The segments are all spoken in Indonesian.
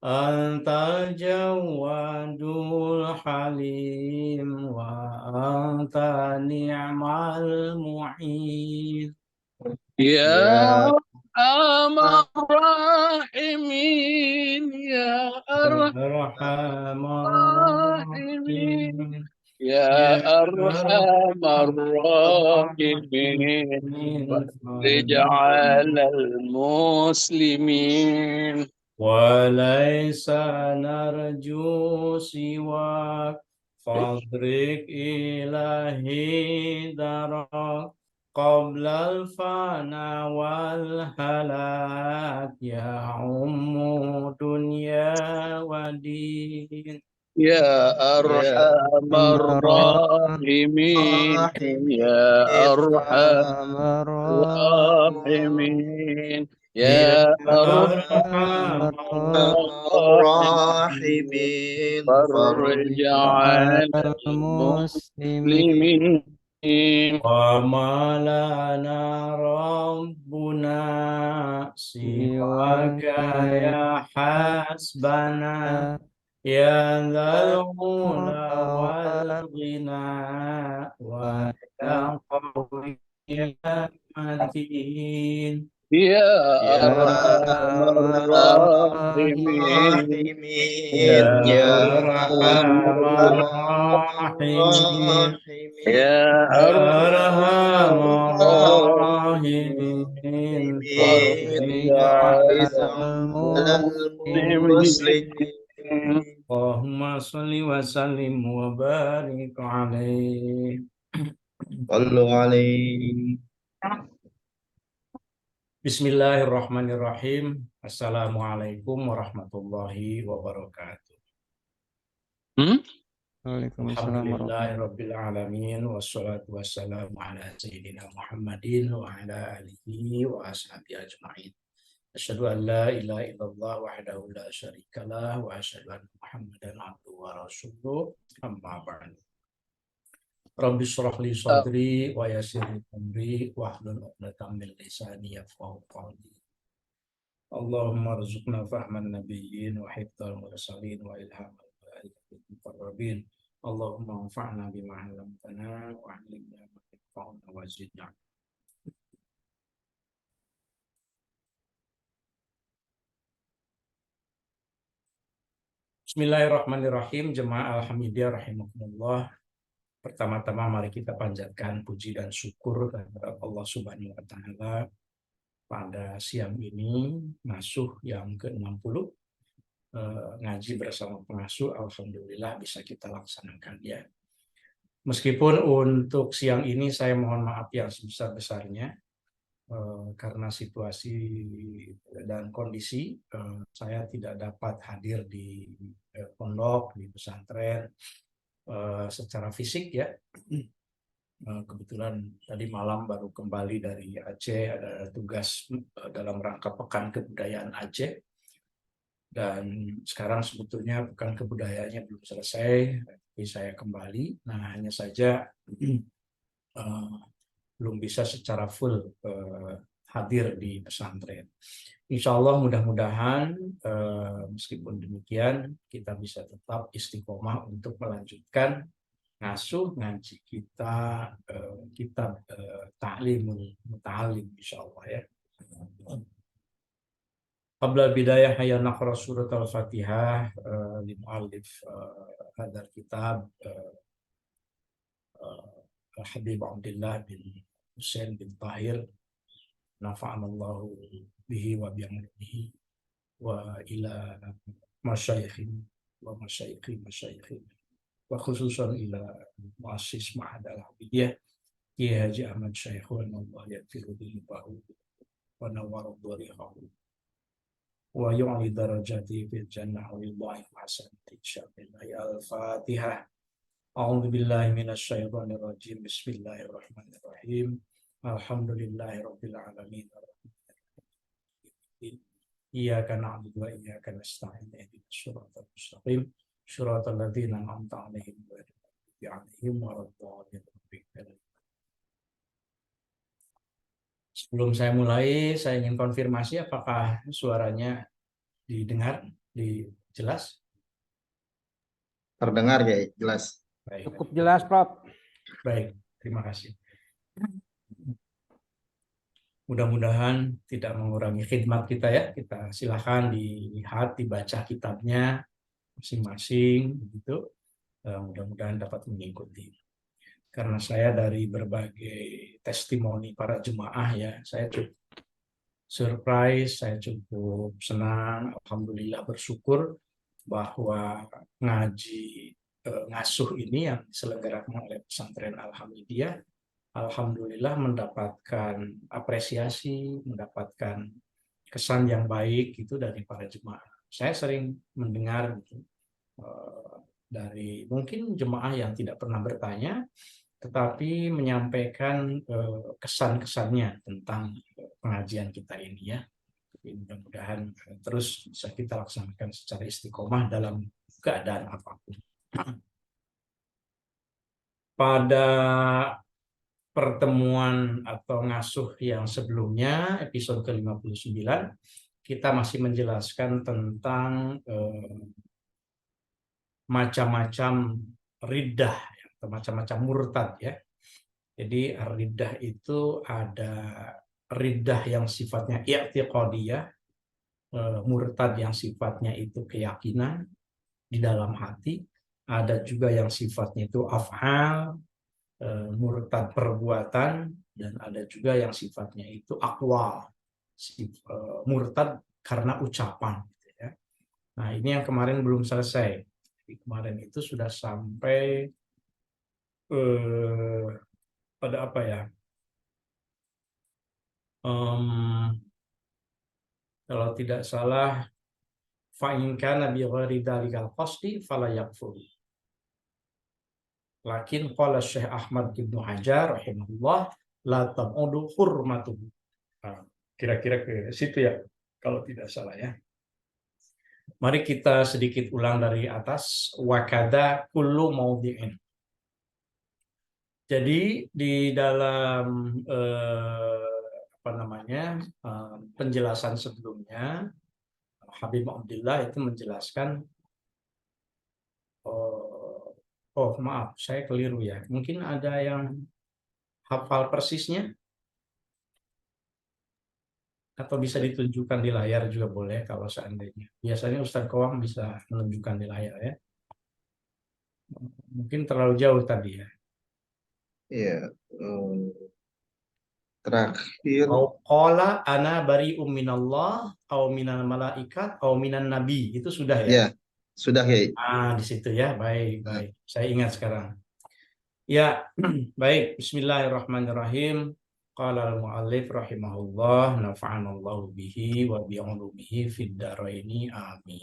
Antal jawadul halim wa anta ni'mal mu'in. Ya Ya Ar-Rahimin, Ya Arhamar Ar-Rahimin, Rahimin. Ya Ya Arhamar Arhamar Rahimin, Rahimin. Farij 'alal muslimin. وليس نرجو سواك فاضرك إلهي درك قبل الفنا والهلاك يا أم دنيا ودين Ya يا Arhamar Rahimin, Ya الراحمين Arhamar Rahimin, يا Ya أرحم Rahimin. الراحمين فرج فرج عن المسلمين المسلمين. وما لنا ربنا سواك سواك يا يا حسبنا يا ذا العلا والغنى ويا قوي يا متين يا يا أرحم أرحم الراحمين، الراحمين يا يا يا أرحم أرحم الراحمين يا الراحمين أرحم الراحمين، الراحمين الراحمين فرج فرج على فرج على على المسلمين. المسلمين. اللهم صل وسلم وبارك عليه. صلوا عليه. Bismillahirrahmanirrahim. Assalamualaikum warahmatullahi wabarakatuh. Hmm? Waalaikumsalam warahmatullahi Alhamdulillahirabbil alamin wassalatu wassalamu ala sayyidina Muhammadin wa ala alihi wa ashabihi ajmain. Asyhadu an la ilaha illallah wahdahu la syarikalah wa asyhadu anna Muhammadan abduhu wa rasuluh. Amma ba'du. Rabbi shrah li sadri wa yassir li amri wahlul 'uqdatam min lisani yafqahu qawli. Allahumma rzuqna fahman nabiyyin wa hifdzal mursalin wa ilhamal malaikatil muqarrabin. Allahumma anfa'na bima 'allamtana wa 'allimna ma yanfa'una wa zidna. Bismillahirrahmanirrahim. Jemaah Alhamdulillah rahimakumullah. Pertama-tama mari kita panjatkan puji dan syukur kepada Allah Subhanahu wa taala pada siang ini ngasuh yang ke-60, ngaji bersama pengasuh, alhamdulillah bisa kita laksanakan ya. Meskipun untuk siang ini saya mohon maaf yang sebesar-besarnya karena situasi dan kondisi saya tidak dapat hadir di pondok, di pesantren secara fisik ya. Kebetulan tadi malam baru kembali dari Aceh, ada tugas dalam rangka Pekan Kebudayaan Aceh. Dan sekarang sebetulnya Pekan Kebudayaannya belum selesai, tapi saya kembali. Nah, hanya saja belum bisa secara full hadir di pesantren. Insya Allah mudah-mudahan meskipun demikian kita bisa tetap istiqomah untuk melanjutkan ngasuh ngaji kita kitab Ta'limul Muta'allim insyaallah ya. Qabla bidayah hayya naqra surat al-Fatihah li muallif hadal kitab Habib Abdullah bin Husain bin Tahir nafa'anallahu bihi wa bi'ilmihi wa ila masyayikhin wa masyayikhin wa khususan ila muassis Ma'had al-Habibiyah Kiai Haji Ahmad Syekhun Allah yaghfiru lahu wa nawwara dharihahu wa yu'li darajati fil jannah wa yudha'if hasanati insyaallah. Al-Fatihah. A'udzu billahi minasy syaithanir rajim. Bismillahirrahmanirrahim. Alhamdulillahirabbil alamin. Iyyaka na'budu wa iyyaka nasta'in. Ihdinas siratal mustaqim. Shiratal ladzina an'amta 'alaihim ghairil maghdubi 'alaihim waladdallin. Sebelum saya mulai, saya ingin konfirmasi apakah suaranya didengar. Jelas? Terdengar ya, jelas. Baik. Cukup jelas, Prof. Baik, terima kasih. Mudah-mudahan tidak mengurangi khidmat kita ya. Kita silahkan dilihat, dibaca kitabnya masing-masing, begitu. Mudah-mudahan dapat mengikuti. Karena saya dari berbagai testimoni para jemaah ya, saya cukup surprise, saya cukup senang, alhamdulillah bersyukur bahwa ngaji ngasuh ini yang diselenggarakan oleh pesantren Al-Hamidiyah, alhamdulillah mendapatkan apresiasi, mendapatkan kesan yang baik itu dari para jemaah. Saya sering mendengar gitu, dari mungkin jemaah yang tidak pernah bertanya, tetapi menyampaikan kesan-kesannya tentang pengajian kita ini ya. Mudah-mudahan terus bisa kita laksanakan secara istiqomah dalam keadaan apapun. Pada pertemuan atau ngasuh yang sebelumnya, episode ke-59, kita masih menjelaskan tentang macam-macam riddah atau macam-macam murtad ya. Jadi riddah itu ada riddah yang sifatnya i'tiqadiyah, murtad yang sifatnya itu keyakinan di dalam hati, ada juga yang sifatnya itu af'al, murtad perbuatan, dan ada juga yang sifatnya itu aqwal, murtad karena ucapan gitu ya. Nah, ini yang kemarin belum selesai. Jadi, kemarin itu sudah sampai pada apa ya? Kalau tidak salah, fa'in kana bi ghairi dzalikal qasdi fala yakfur. Lakin qala Syekh Ahmad bin Hajar rahimahullah la tamudu hurmatuhu. Kira-kira ke situ ya, kalau tidak salah ya. Mari kita sedikit ulang dari atas. Wakada kullu maudhi'in. Jadi di dalam penjelasan sebelumnya, Habib Abdillah itu menjelaskan, maaf, saya keliru ya. Mungkin ada yang hafal persisnya? Atau bisa ditunjukkan di layar juga boleh kalau seandainya. Biasanya Ustadz Kowang bisa menunjukkan di layar ya. Mungkin terlalu jauh tadi ya. Iya. Terakhir. Qala ana bari'um minallah au minal malaikat au minan nabi. Itu sudah ya? Ya, sudah ya. Di situ ya. Baik. Saya ingat sekarang. Ya, baik. Bismillahirrahmanirrahim. Qala al-mu'allif rahimahullah nafa'anallahu bihi wa bi'ulumihi fid dharaini amin.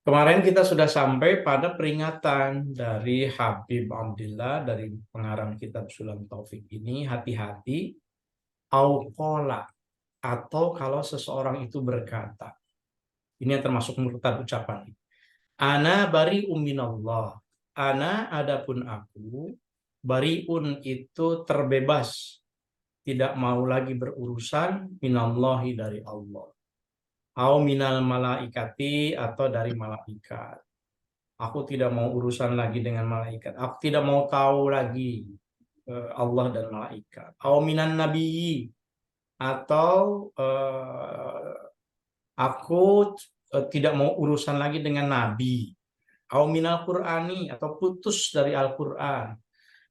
Kemarin kita sudah sampai pada peringatan dari Habib Abdillah dari pengarang kitab Sulam Taufik ini, hati-hati auqala, atau kalau seseorang itu berkata, ini yang termasuk murtad ucapan, ana bari'um minallah, ana adapun aku, bari'un itu terbebas, tidak mau lagi berurusan, minallahi dari Allah, au minal malaikati, atau dari malaikat. Aku tidak mau urusan lagi dengan malaikat. Aku tidak mau tahu lagi Allah dan malaikat. Au minan nabiyyi, atau aku tidak mau urusan lagi dengan nabi. Au minal qur'ani, atau putus dari Al-Qur'an.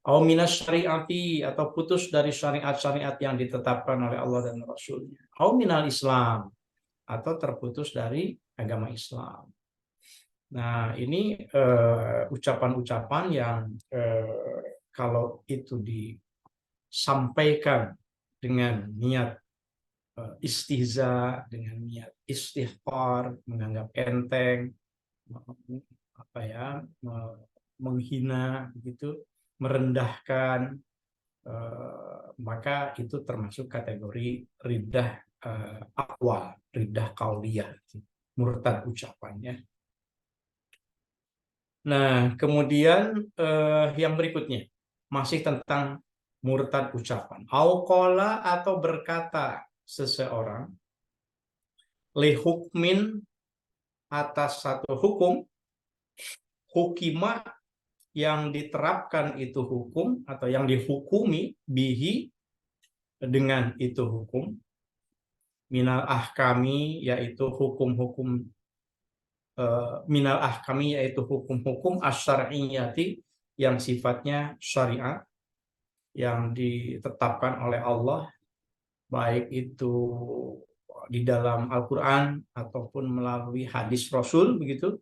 Au minas syariati, atau putus dari syariat-syariat yang ditetapkan oleh Allah dan Rasulnya. Au minal Islam, atau terputus dari agama Islam. Nah, ini ucapan-ucapan yang kalau itu disampaikan dengan niat istihza, dengan niat istihqar, menganggap enteng, menghina, begitu, merendahkan, maka itu termasuk kategori riddah aqwal, riddah qauliyah, murtad ucapannya. Nah, kemudian yang berikutnya masih tentang murtad ucapan. Auqala, atau berkata seseorang li hukmin atas satu hukum, hukima yang diterapkan itu hukum atau yang dihukumi bihi dengan itu hukum, minal ahkami yaitu hukum-hukum minal ahkami yaitu hukum-hukum asyariyati yang sifatnya syariat yang ditetapkan oleh Allah, baik itu di dalam Al-Quran ataupun melalui hadis Rasul begitu.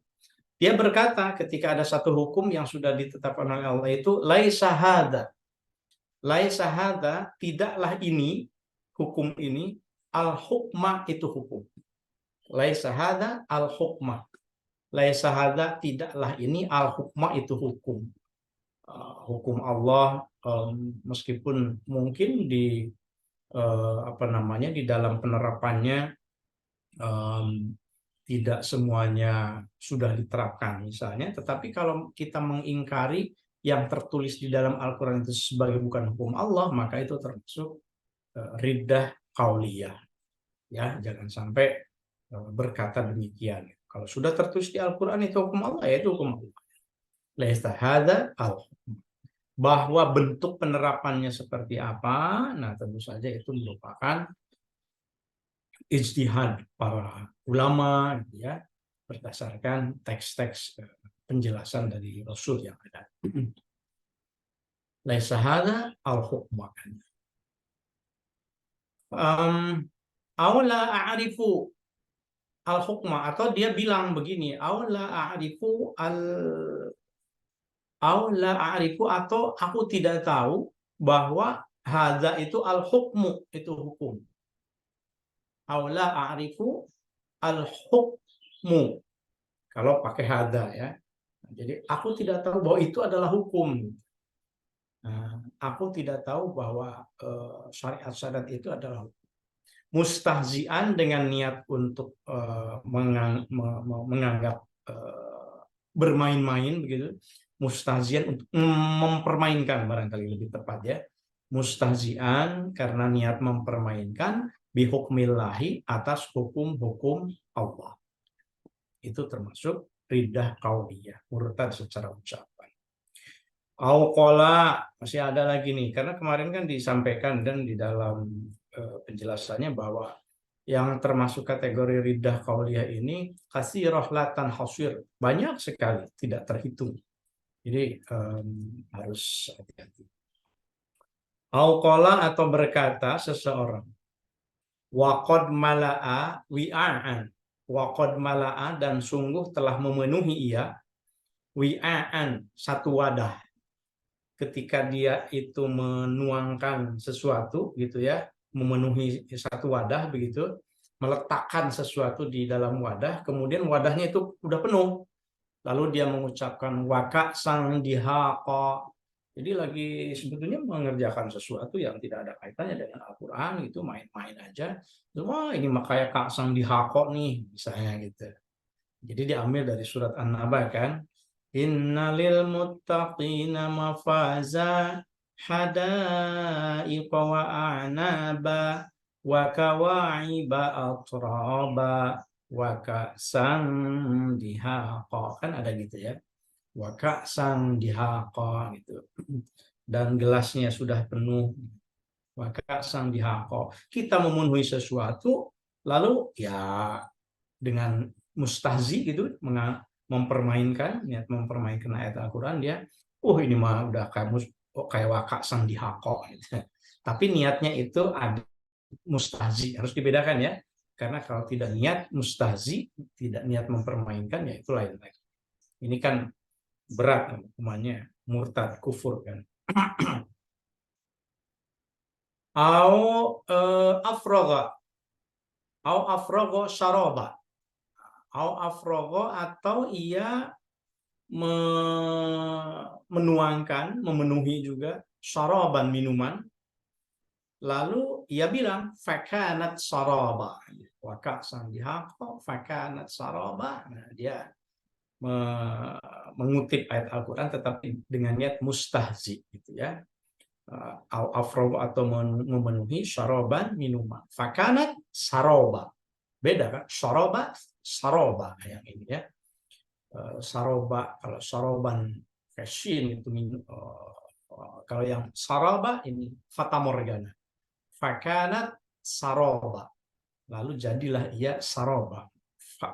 Dia berkata ketika ada satu hukum yang sudah ditetapkan oleh Allah itu laisa hadza, tidaklah ini hukum ini, al-hukma itu hukum. Laisa hadza al-hukma. Laisa hadza tidaklah ini, al-hukma itu hukum. Hukum Allah meskipun mungkin di di dalam penerapannya tidak semuanya sudah diterapkan misalnya, tetapi kalau kita mengingkari yang tertulis di dalam Al-Quran itu sebagai bukan hukum Allah, maka itu termasuk riddah qauliyah. Ya, jangan sampai berkata demikian. Kalau sudah tertulis di Al-Quran itu hukum Allah, ya itu hukum Allah. Laisa hadza al-hukm. Bahwa bentuk penerapannya seperti apa, nah tentu saja itu merupakan ijtihad para ulama, ya, berdasarkan teks-teks penjelasan dari Rasul yang ada. Laisa hadza al-hukm. Aula a'rifu al-hukma, atau dia bilang begini, aula a'rifu atau aku tidak tahu bahwa hadza itu al-hukmu, itu hukum. Aula a'rifu al-hukmu kalau pakai hadza, ya. Jadi aku tidak tahu bahwa itu adalah hukum. Nah, aku tidak tahu bahwa syariat-syariat itu adalah hukum. Mustahzian dengan niat untuk menganggap bermain-main begitu. Mustahzian untuk mempermainkan, barangkali lebih tepat, ya. Mustahzian karena niat mempermainkan bihukmillahi, atas hukum-hukum Allah. Itu termasuk riddah qauliyah, murtad secara ucapan. Auqala, masih ada lagi nih, karena kemarin kan disampaikan dan di dalam penjelasannya bahwa yang termasuk kategori riddah qauliyah ini katsirah la tanhasir, banyak sekali, tidak terhitung. Jadi harus hati-hati. Auqala, atau berkata seseorang, waqad mala'a wi'aan, waqad mala'a, dan sungguh telah memenuhi ia, wi'aan, satu wadah. Ketika dia itu menuangkan sesuatu gitu, ya, memenuhi satu wadah begitu, meletakkan sesuatu di dalam wadah, kemudian wadahnya itu udah penuh, lalu dia mengucapkan waka sang dihaqa. Jadi lagi sebetulnya mengerjakan sesuatu yang tidak ada kaitannya dengan Al-Quran, itu main-main aja. Wah, ini makanya kak sang dihakok nih, misalnya gitu. Jadi diambil dari surat An-Naba kan. Innalil muttaqina mafaza hadaiqa wa a'naba wa kawa'iba atraba wa ka'san dihaqa. Kan ada gitu, ya. Waka sang dihaqa gitu, dan gelasnya sudah penuh. Waka sang dihaqa, kita memenuhi sesuatu lalu ya dengan mustahzi gitu, mempermainkan, niat mempermainkan ayat Al-Quran, dia ini mah udah kayak waka sang dihaqa gitu. Tapi niatnya itu ada mustahzi, harus dibedakan, ya, karena kalau tidak niat mustahzi, tidak niat mempermainkan, ya itu lain lagi. Ini kan berat hukumannya, murtad, kufur kan. Au afrogo syaraba, au afrogo, atau ia menuangkan, memenuhi juga syaraban, minuman, lalu ia bilang fakanat syaraba, waka sang dihaqa fakanat syaraba. Nah, dia mengutip ayat Al-Quran tetapi dengan niat mustahzi gitu, ya. Al-afrob, atau memenuhi syaraban, minuman. Fakanat saroba, beda kan, syaraba saroba yang ini ya. Saroba, kalau saroban fashion itu kalau yang saroba ini fata morgana. Fakanat saroba. Lalu jadilah ia saroba.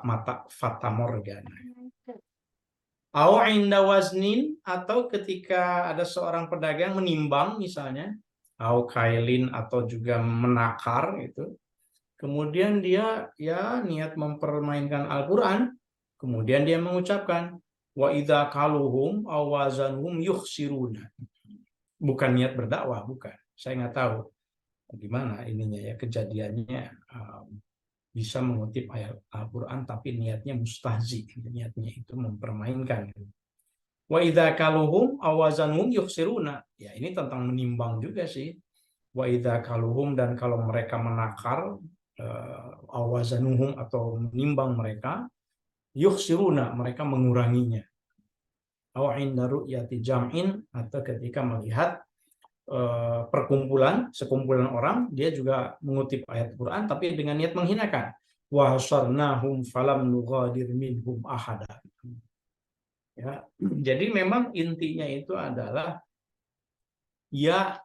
Mata fata morgana. Au inda waznin, atau ketika ada seorang pedagang menimbang misalnya, au kailin, atau juga menakar itu. Kemudian dia ya niat mempermainkan Al-Qur'an, kemudian dia mengucapkan wa idza kaluhum aw wazanuhum yukhsiruna. Bukan niat berdakwah, bukan. Saya nggak tahu gimana ininya ya kejadiannya, bisa mengutip ayat Al-Qur'an tapi niatnya mustahzi, niatnya itu mempermainkan. Wa idza kaluhum aw wazanuhum yukhsiruna. Ya ini tentang menimbang juga sih. Wa idza kaluhum, dan kalau mereka menakar, aw wazanuhum atau menimbang mereka, yukhsiruna mereka menguranginya. Aw inda ru'yati jam'in, atau ketika melihat perkumpulan, sekumpulan orang, dia juga mengutip ayat Quran tapi dengan niat menghinakan. Wa hasarnahum falam nughadir minhum ahada. Ya, jadi memang intinya itu adalah ya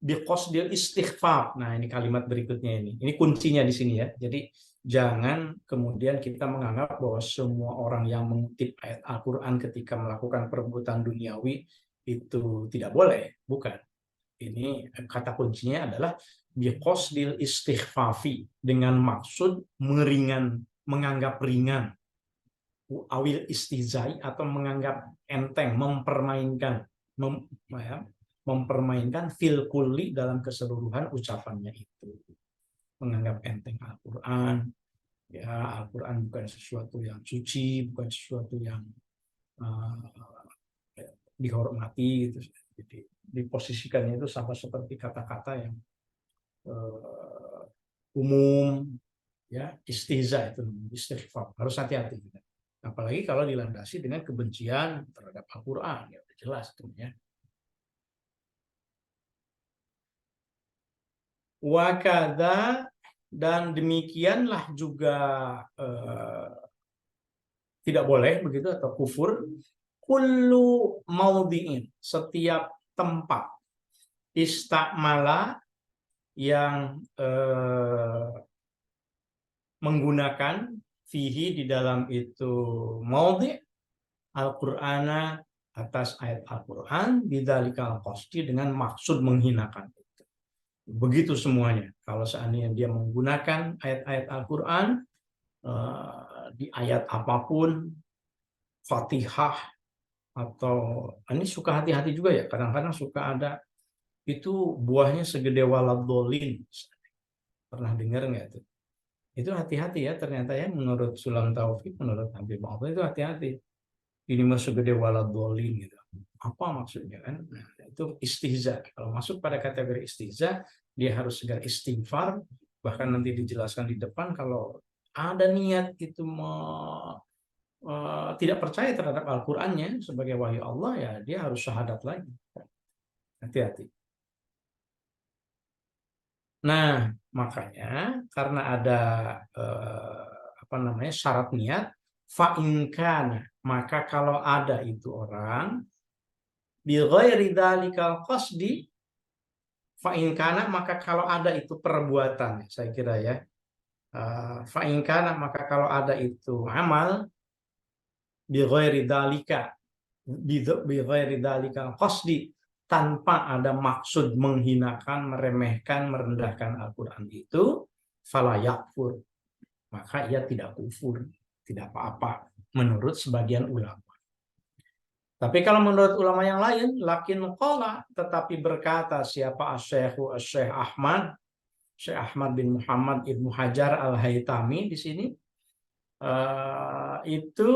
biqasdil istighfar. Nah, ini kalimat berikutnya ini. Ini kuncinya di sini ya. Jadi jangan kemudian kita menganggap bahwa semua orang yang mengutip ayat Al-Qur'an ketika melakukan perbuatan duniawi itu tidak boleh, bukan. Ini kata kuncinya adalah biqasdil istighfafi, dengan maksud menganggap ringan, awil istizai, atau menganggap enteng, mempermainkan fil kulli, dalam keseluruhan ucapannya itu. Menganggap enteng Al-Qur'an, ya Al-Qur'an bukan sesuatu yang suci, bukan sesuatu yang dihormati gitu. Jadi diposisikannya itu sama seperti kata-kata yang umum, ya istihza, itu istighfar. Harus hati-hati, apalagi kalau dilandasi dengan kebencian terhadap Al-Qur'an, ya udah jelas itu ya. Wakada, dan demikianlah juga tidak boleh begitu, atau kufur, kullu maudhi'in, setiap tempat, istakmala, yang menggunakan fihi, di dalam itu maudhi' Al-Qur'ana, atas ayat Al-Qur'an, bidzalikal qasdi, dengan maksud menghinakan. Begitu semuanya. Kalau seandainya dia menggunakan ayat-ayat Al-Qur'an di ayat apapun, Fatihah, atau ini suka hati-hati juga ya, kadang-kadang suka ada itu buahnya segede waladhdallin. Pernah dengar nggak itu? Itu hati-hati ya, ternyata ya, menurut Sulam Taufik, menurut Habib Mahfud, itu hati-hati. Ini mah segede waladhdallin gitu. Apa maksudnya kan? Nah, itu istihza. Kalau masuk pada kategori istihza, dia harus segera istighfar. Bahkan nanti dijelaskan di depan, kalau ada niat itu tidak percaya terhadap Al-Qur'annya sebagai wahyu Allah, ya dia harus syahadat lagi. Hati-hati. Nah, makanya karena ada syarat niat, fa in kana, maka kalau ada itu orang bi ghairi dzalikal qasdi, fa in kana, maka kalau ada itu perbuatan, saya kira ya, fa in kana, maka kalau ada itu amal, bi ghairi dzalika, bi ghairi dzalikal qasdi, tanpa ada maksud menghinakan, meremehkan, merendahkan Al-Qur'an itu, fala yakfur, maka ia tidak kufur, tidak apa-apa menurut sebagian ulama. Tapi kalau menurut ulama yang lain, lakin qala, tetapi berkata siapa Syekh Ahmad bin Muhammad Ibnu Hajar Al-Haytami di sini, itu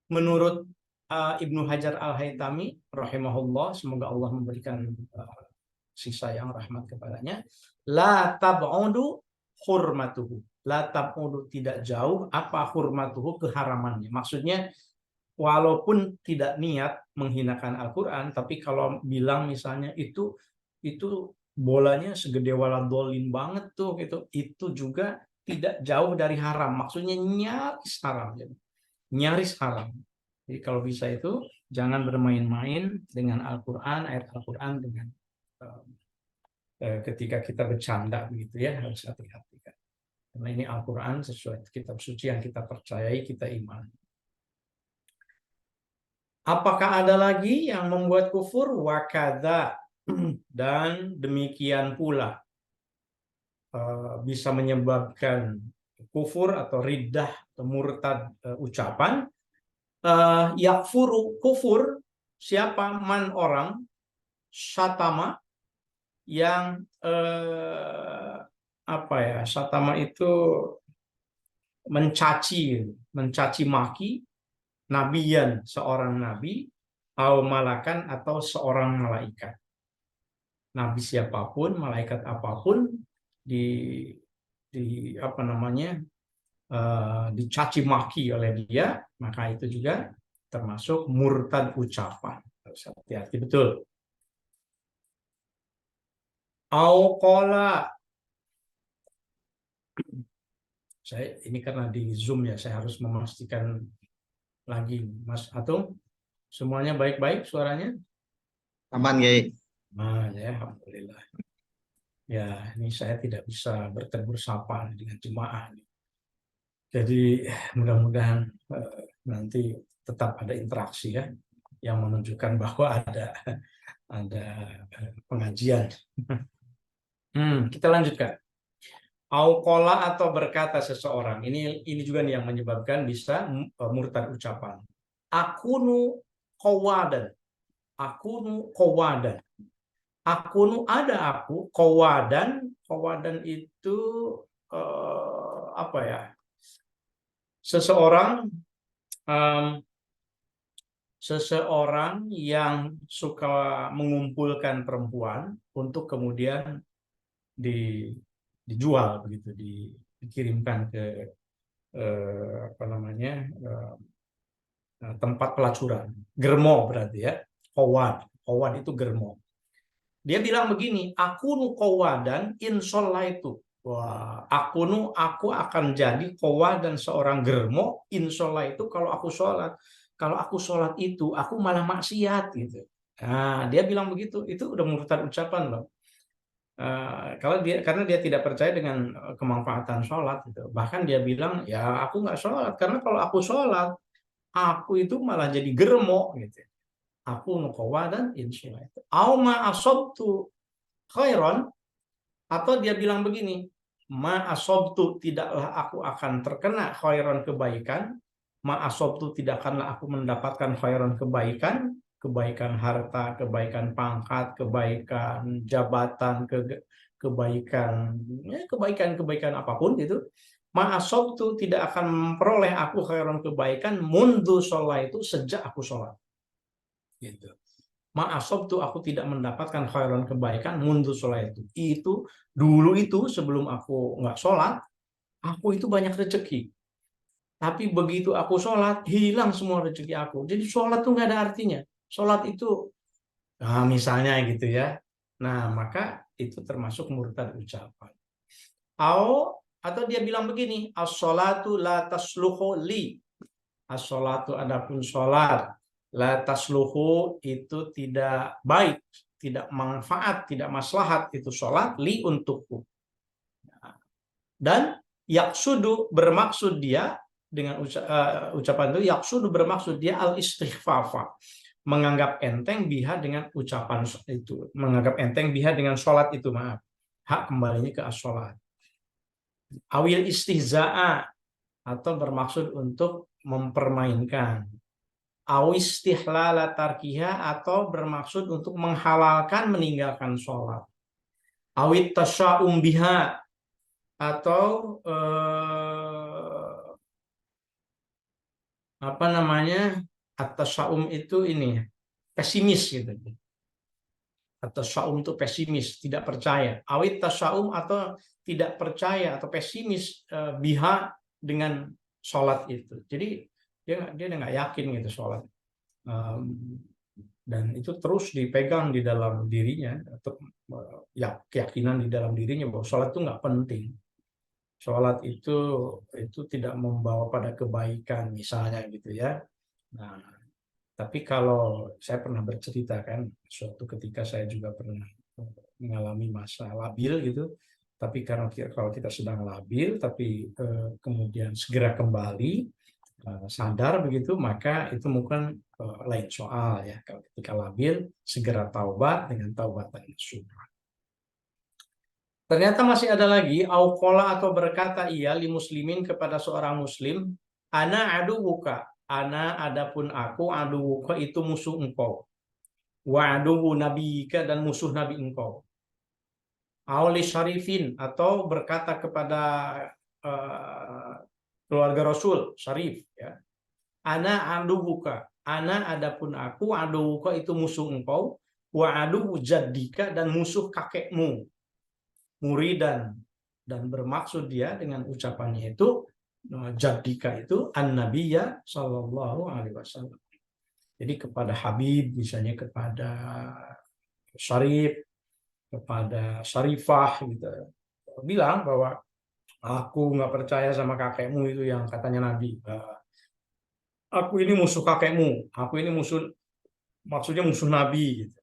menurut Ibnu Hajar Al-Haytami rahimahullah, semoga Allah memberikan sisa yang rahmat kepadanya, la tab'udu hurmatuhu, la tab'udu, tidak jauh, apa hurmatuhu, keharamannya. Maksudnya walaupun tidak niat menghinakan Al-Qur'an, tapi kalau bilang misalnya itu itu bolanya segede waladolin banget tuh gitu. Itu juga tidak jauh dari haram. Maksudnya nyaris haram. Nyaris haram. Jadi kalau bisa itu jangan bermain-main dengan Al-Quran, ayat Al-Quran dengan ketika kita bercanda begitu ya, harus hati-hati kan. Karena ini Al-Quran sesuai kitab suci yang kita percayai, kita iman. Apakah ada lagi yang membuat kufur? Wakada, dan demikian pula bisa menyebabkan kufur atau riddah atau murtad ucapan. Yakfuru, kufur, siapa? Man, orang, syatama, yang syatama itu mencaci maki, nabiyan, seorang nabi, atau malakan, atau seorang malaikat. Nabi siapapun, malaikat apapun, dicaci maki oleh dia, maka itu juga termasuk murtad ucapan. Harus hati-hati betul. Au qala, saya ini karena di Zoom ya, saya harus memastikan lagi, Mas Atung, semuanya baik-baik suaranya? Aman, Kiai. Nah, ya, alhamdulillah. Ya, ini saya tidak bisa bertegur sapa dengan jemaah. Jadi mudah-mudahan nanti tetap ada interaksi ya, yang menunjukkan bahwa ada pengajian. Kita lanjutkan. Auqola, atau berkata seseorang. Ini juga nih yang menyebabkan bisa murtad ucapan. Akunu qawadan. Akunu qawadan. Akunu, ada aku, qawadan. Qawadan itu seseorang yang suka mengumpulkan perempuan untuk kemudian dijual begitu, dikirimkan ke tempat pelacuran. Germo berarti ya. Qawad itu germo. Dia bilang begini, aku qawadan in sholaitu. Wah, aku akan jadi qawadan, seorang germo, in sholaitu, kalau aku sholat. Kalau aku sholat itu, aku malah maksiat gitu. Nah, dia bilang begitu, itu udah murtad ucapan loh. Karena dia tidak percaya dengan kemanfaatan sholat gitu. Bahkan dia bilang, ya aku nggak sholat, karena kalau aku sholat, aku itu malah jadi germo gitu. Aku qawadan in sholaitu. Au ma asobtu khairon, atau dia bilang begini, ma asobtu, tidaklah aku akan terkena khairon, kebaikan. Ma asobtu, tidak akanlah aku mendapatkan khairon, kebaikan, kebaikan harta, kebaikan pangkat, kebaikan jabatan, kebaikan apapun gitu. Ma asobtu, tidak akan memperoleh aku khairon, kebaikan, mundu sholat, itu sejak aku sholat. Gitu. Ma'asobtu, aku tidak mendapatkan khairan, kebaikan, mundu sholat itu dulu itu sebelum aku nggak sholat, aku itu banyak rezeki, tapi begitu aku sholat hilang semua rezeki aku. Jadi sholat tuh nggak ada artinya. Sholat itu misalnya gitu ya. Nah, maka itu termasuk murtad ucapan. Atau dia bilang begini, as-sholatu la tasluhu li, as-sholatu, adapun sholat, la tasluhu, itu tidak baik, tidak manfaat, tidak maslahat itu sholat, li, untukku. Dan yaksudu, bermaksud dia dengan ucapan itu, yaksudu bermaksud dia al-istighfafa, menganggap enteng biha dengan ucapan itu, menganggap enteng biha dengan sholat itu, maaf, hak kembalinya ke as-sholat. Awil istihza'a, atau bermaksud untuk mempermainkan. Awistihlala tarkiha, atau bermaksud untuk menghalalkan meninggalkan sholat. Awit tasya'um biha, atau at-tasya'um itu ini pesimis gitu. At-tasya'um itu pesimis, tidak percaya. Awit tasya'um, atau tidak percaya atau pesimis biha, dengan sholat itu. Jadi dia nggak yakin gitu sholat. dan itu terus dipegang di dalam dirinya, atau ya keyakinan di dalam dirinya bahwa sholat itu nggak penting. Sholat itu tidak membawa pada kebaikan misalnya gitu ya. Nah, tapi kalau saya pernah bercerita kan, suatu ketika saya juga pernah mengalami masa labil gitu. Tapi karena kalau kita sedang labil, tapi kemudian segera kembali sadar begitu, maka itu mungkin lain soal ya. Kalau ketika labil, segera taubat dengan taubatan nasuha. Ternyata masih ada lagi, auqola atau berkata ia li muslimin kepada seorang muslim, ana aduwuka, ana adapun aku, aduwuka itu musuh engkau, wa aduwu nabiyika dan musuh nabi engkau. Auli syarifin atau berkata kepada keluarga Rasul Syarif ya. Ana aduwuka, ana adapun aku, aduwuka itu musuh engkau, wa aduwu jaddika dan musuh kakekmu. Muridan, dan bermaksud dia dengan ucapannya itu jaddika itu an-nabiyya sallallahu alaihi wasallam. Jadi kepada Habib, misalnya kepada Syarif, kepada Syarifah gitu, bilang bahwa aku nggak percaya sama kakekmu itu yang katanya Nabi. Aku ini musuh kakekmu, aku ini musuh, maksudnya musuh Nabi gitu.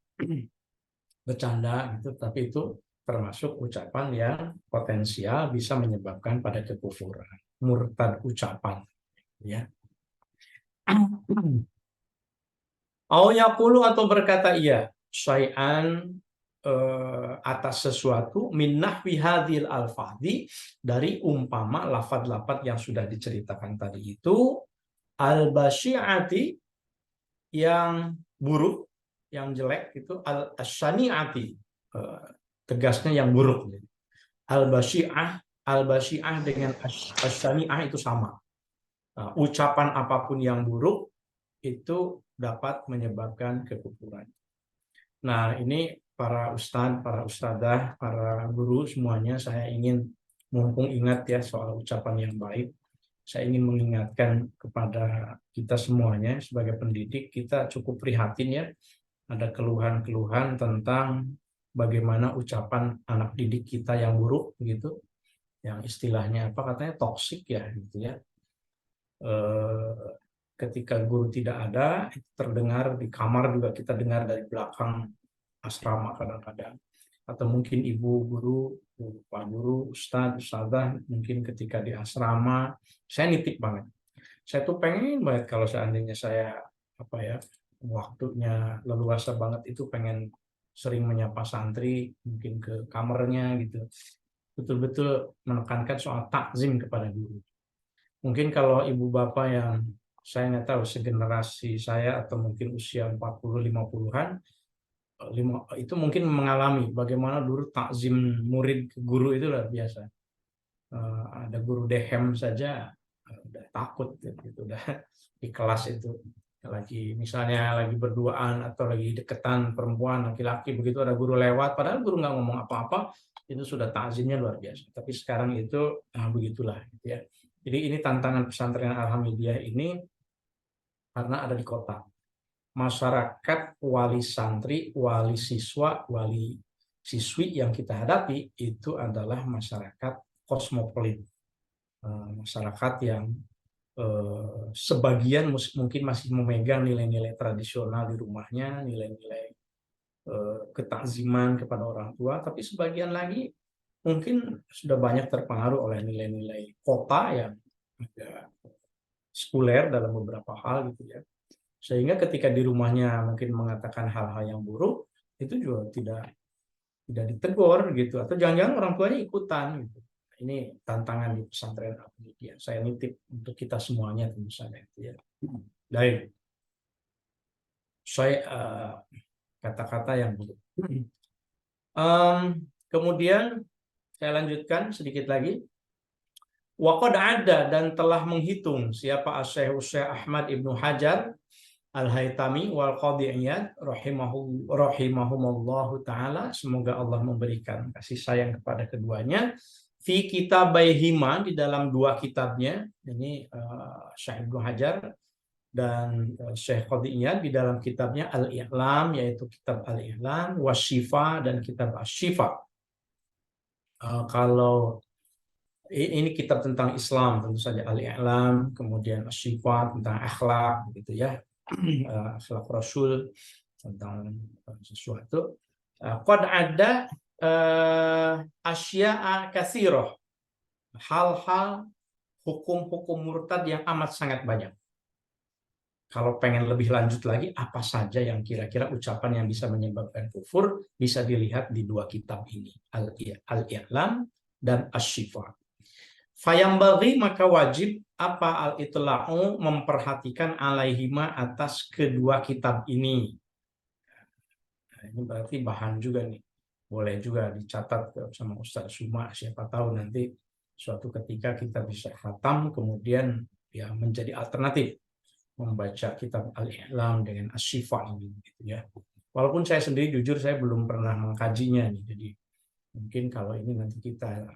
Bercanda gitu, tapi itu termasuk ucapan yang potensial bisa menyebabkan pada kekufuran, murtad ucapan ya. Au yaqulu atau berkata ia syai'an atas sesuatu min nahwi hadhil alfadhi, dari umpama lafaz-lafaz yang sudah diceritakan tadi itu, al-basyi'ati yang buruk, yang jelek itu, al-syani'ati tegasnya yang buruk. Al-basyi'ah dengan as-syani'ah itu sama. Nah, ucapan apapun yang buruk itu dapat menyebabkan kekufuran. Nah, ini para ustadz, para ustadzah, para guru semuanya, saya ingin, mumpung ingat ya soal ucapan yang baik, saya ingin mengingatkan kepada kita semuanya sebagai pendidik, kita cukup prihatin ya, ada keluhan-keluhan tentang bagaimana ucapan anak didik kita yang buruk begitu, yang istilahnya apa katanya toksik ya gitu ya. Ketika guru tidak ada, itu terdengar di kamar juga, kita dengar dari belakang asrama kadang-kadang, atau mungkin ibu guru, pak guru, ustadz, ustadzah, mungkin ketika di asrama, saya nitip banget. Saya tuh pengen banget kalau seandainya saya apa ya, waktunya leluasa banget, itu pengen sering menyapa santri, mungkin ke kamarnya gitu, betul-betul menekankan soal takzim kepada guru. Mungkin kalau ibu bapak yang saya nggak tahu segenerasi saya atau mungkin usia 40-50-an, itu mungkin mengalami bagaimana dulu takzim murid ke guru itu luar biasa. Ada guru dehem saja udah takut gitu, udah di kelas itu lagi misalnya lagi berduaan atau lagi deketan perempuan laki-laki, begitu ada guru lewat padahal guru nggak ngomong apa-apa, itu sudah takzimnya luar biasa. Tapi sekarang itu begitulah gitu ya. Jadi ini tantangan pesantren Alhamidiyah ini karena ada di kota. Masyarakat, wali santri, wali siswa, wali siswi yang kita hadapi itu adalah masyarakat kosmopolit, masyarakat yang sebagian mungkin masih memegang nilai-nilai tradisional di rumahnya, nilai-nilai ketakziman kepada orang tua, tapi sebagian lagi mungkin sudah banyak terpengaruh oleh nilai-nilai kota yang agak sekuler dalam beberapa hal gitu ya. Sehingga ketika di rumahnya mungkin mengatakan hal-hal yang buruk, itu juga tidak ditegur gitu, atau jangan-jangan orang tuanya ikutan gitu. Ini tantangan di pesantren Alhamidiyah. Saya nitip untuk kita semuanya tentu saja ya. Baik. Saya kata-kata yang buruk. Kemudian saya lanjutkan sedikit lagi. Waqad ada, dan telah menghitung siapa Syekh Ahmad Ibnu Hajar Al-Haytami wal Qadhi Iyad rahimahumullahu taala, semoga Allah memberikan kasih sayang kepada keduanya, fi kitabaihima, di dalam dua kitabnya. Ini Syekh Ibnu Hajar Dan Syekh Qadhi Iyad di dalam kitabnya Al-I'lam, yaitu kitab Al-I'lam, Wasyifa, dan kitab Asyifa. Kalau ini kitab tentang Islam, tentu saja Al-I'lam, kemudian Asyifa tentang akhlak, gitu ya, akhlak Rasul, tentang sesuatu. Qad ada asya'a katsiroh, hal-hal hukum-hukum murtad yang amat sangat banyak. Kalau pengen lebih lanjut lagi, apa saja yang kira-kira ucapan yang bisa menyebabkan kufur, bisa dilihat di dua kitab ini, Al-I'lam dan Asy-Syifa. Fayambaghi, maka wajib apa al-itla'u, memperhatikan alaihima, atas kedua kitab ini. Nah, ini berarti bahan juga nih. Boleh juga dicatat sama Ustaz Suma, siapa tahu nanti suatu ketika kita bisa khatam, kemudian ya menjadi alternatif membaca kitab Al-I'lam dengan Asy-Syifa ini, gitu ya. Walaupun saya sendiri jujur saya belum pernah mengkajinya nih, jadi mungkin kalau ini nanti kita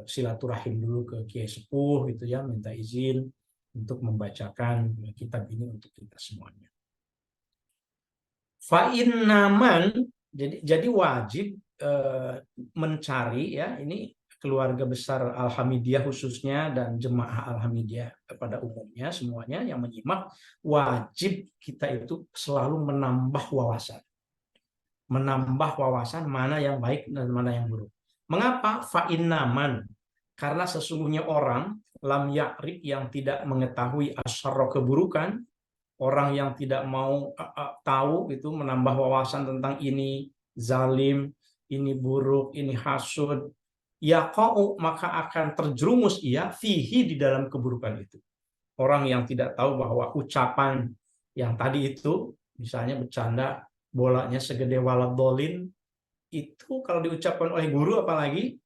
silaturahim dulu ke Kiai Sepuh, gitu ya, minta izin untuk membacakan kitab ini untuk kita semuanya. Fa'innaman, jadi wajib mencari, ya, ini keluarga besar Al-Hamidiyah khususnya dan jemaah Al-Hamidiyah pada umumnya, semuanya yang menyimak, wajib kita itu selalu menambah wawasan. Menambah wawasan mana yang baik dan mana yang buruk. Mengapa? Fa'innaman, karena sesungguhnya orang lam ya'rif, yang tidak mengetahui asyarra, keburukan, orang yang tidak mau tahu itu, menambah wawasan tentang ini zalim, ini buruk, ini hasud, yaqa'u, maka akan terjerumus ia fihi, di dalam keburukan itu. Orang yang tidak tahu bahwa ucapan yang tadi itu, misalnya bercanda bolanya segede waladolin, itu kalau diucapkan oleh guru apalagi,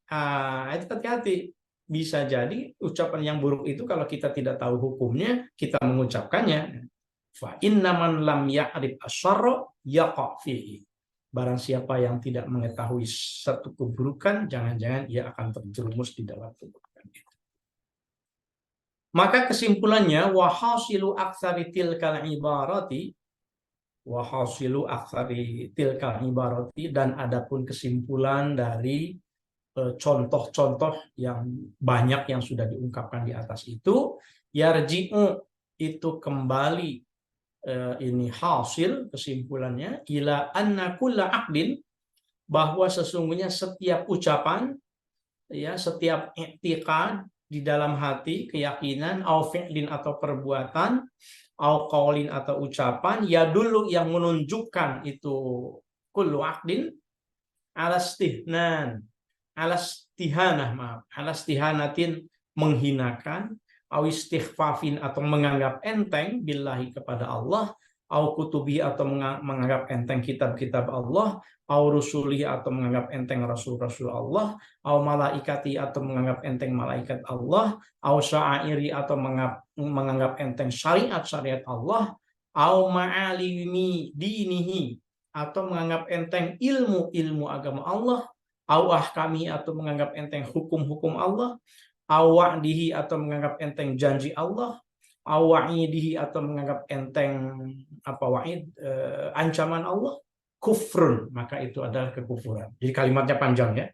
itu hati-hati. Bisa jadi ucapan yang buruk itu kalau kita tidak tahu hukumnya, kita mengucapkannya. Fa innaman lam ya'rif asyarra yaqa' fihi. Barang siapa yang tidak mengetahui satu keburukan, jangan-jangan ia akan terjerumus di dalam keburukan itu. Maka kesimpulannya, wahasilu aktsari tilkal ibarati, wahasilu aktsari tilkal ibarati, dan adapun kesimpulan dari contoh-contoh yang banyak yang sudah diungkapkan di atas itu, yarji'u, itu kembali, ini hasil kesimpulannya, ila anna kulla aqdin, bahwa sesungguhnya setiap ucapan, ya, setiap i'tiqad di dalam hati, keyakinan, au fi'lin, atau perbuatan, au qaulin, atau ucapan, ya dulu, yang menunjukkan itu kullu aqdin alastihnan, alastihanatin, menghinakan, au istighfafin, atau menganggap enteng, billahi, kepada Allah, au kutubi, atau menganggap enteng kitab-kitab Allah, au rusuli, atau menganggap enteng rasul-rasul Allah, au malaikati, atau menganggap enteng malaikat Allah, au sya'iri, atau menganggap enteng syariat-syariat Allah, au ma'alimi dinihi, atau menganggap enteng ilmu-ilmu agama Allah, au ahkami, atau menganggap enteng hukum-hukum Allah, au wa'dihi, atau menganggap enteng janji Allah, au wa'idihi, atau menganggap enteng wa'id, ancaman Allah, kufrun, maka itu adalah kekufuran. Jadi kalimatnya panjang, ya.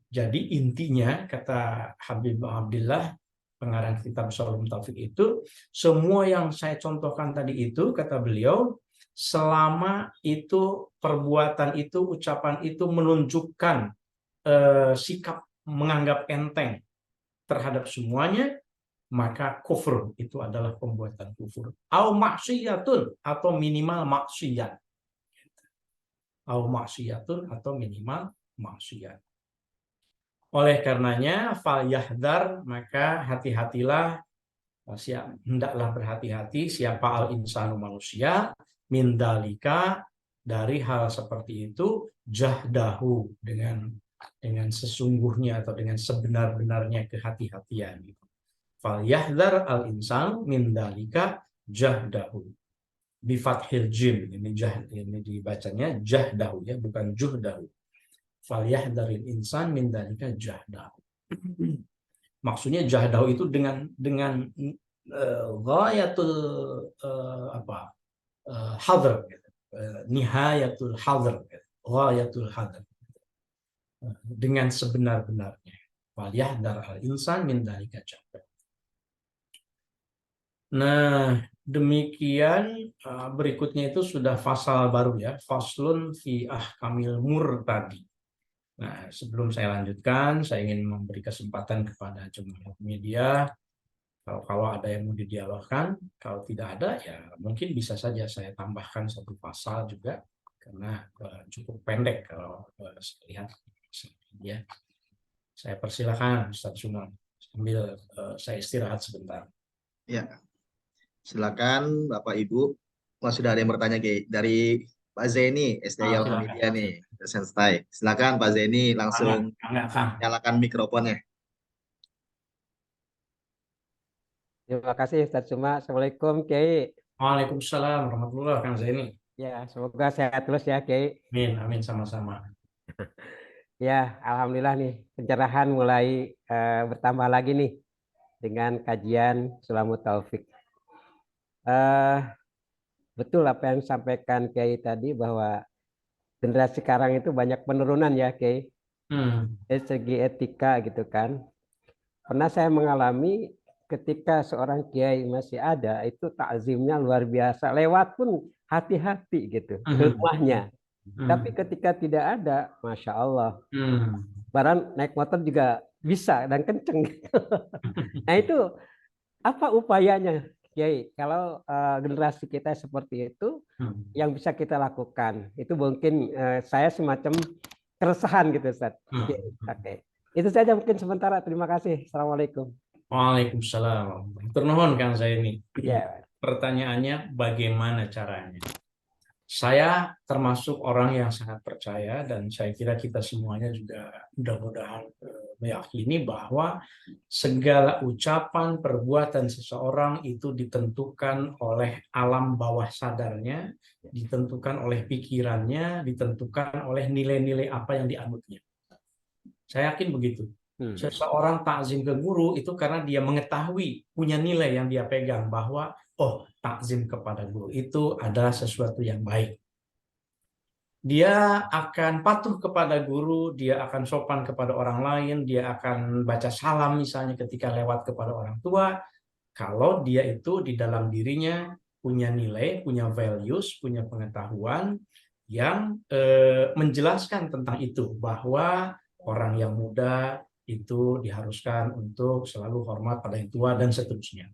Jadi intinya, kata Habib Abdillah, pengarang kitab Shalom Taufik itu, semua yang saya contohkan tadi itu, kata beliau, selama itu perbuatan itu, ucapan itu menunjukkan sikap menganggap enteng terhadap semuanya, maka kufur itu adalah pembuatan kufur. Au maksiyatun, atau minimal maksiat. Au maksiyatun, atau minimal maksiat. Oleh karenanya, fal yahdar, maka hati-hatilah, hendaklah berhati-hati siapa al-insanu, manusia, min dalika, dari hal seperti itu, jahdahu, dengan sesungguhnya atau dengan sebenar-benarnya kehati-hatian. Fal yahdar al-insan min dalika jahdahu. Bi fathil jim, ini dibacanya jahdahu, ya, bukan juhdahu. Fal yahdaril insan min dalika jahdahu. Maksudnya jahdahu itu dengan ghayatul hadr, gitu. Nihayatul hadr, gitu. Ghayatul hadr, dengan sebenar-benarnya. Wal yahdar al insan min dzalika jabr. Nah, demikian berikutnya itu sudah fasal baru ya, faslun fi ahkamil murtadi. Nah, sebelum saya lanjutkan, saya ingin memberi kesempatan kepada jemaah media. Kalau ada yang mau didialogkan, kalau tidak ada ya mungkin bisa saja saya tambahkan satu pasal juga karena cukup pendek kalau saya lihat. Ya, saya persilakan Ustaz Suman sambil saya istirahat sebentar. Ya, silakan Bapak Ibu. Wah, sudah ada yang bertanya dari Pak Zeni, SDI Silakan. Alhamdulillah nih, selesai. Silakan Pak Zeni langsung Enggak, Kang. nyalakan mikrofonnya. Terima kasih Ustaz Suma. Assalamualaikum Kiai. Waalaikumsalam warahmatullahi wabarakatuh, Kang Zaini. Ya, semoga sehat terus ya Kiai. Amin, amin sama-sama. Ya, alhamdulillah nih pencerahan mulai bertambah lagi nih dengan kajian Sulamut Taufik. Betul apa yang disampaikan Kiai tadi bahwa generasi sekarang itu banyak penurunan ya Kiai. Dari segi etika gitu kan. Pernah saya mengalami ketika seorang kiai masih ada, itu takzimnya luar biasa. Lewat pun hati-hati gitu ke rumahnya. Tapi ketika tidak ada, Masya Allah. Barang naik motor juga bisa dan kenceng. Nah itu apa upayanya Kiai? Kalau generasi kita seperti itu, yang bisa kita lakukan. Itu mungkin saya semacam keresahan gitu Ustaz. Oke. Itu saja mungkin sementara. Terima kasih. Assalamualaikum. Waalaikumsalam. Ternuhun Kang Zaini. Ya. Pertanyaannya bagaimana caranya? Saya termasuk orang yang sangat percaya dan saya kira kita semuanya juga mudah-mudahan meyakini bahwa segala ucapan, perbuatan seseorang itu ditentukan oleh alam bawah sadarnya, ditentukan oleh pikirannya, ditentukan oleh nilai-nilai apa yang dianutnya. Saya yakin begitu. Seseorang takzim ke guru itu karena dia mengetahui, punya nilai yang dia pegang bahwa oh, takzim kepada guru itu adalah sesuatu yang baik. Dia akan patuh kepada guru, dia akan sopan kepada orang lain, dia akan baca salam misalnya ketika lewat kepada orang tua. Kalau dia itu di dalam dirinya punya nilai, punya values, punya pengetahuan yang menjelaskan tentang itu, bahwa orang yang muda itu diharuskan untuk selalu hormat pada yang tua dan seterusnya.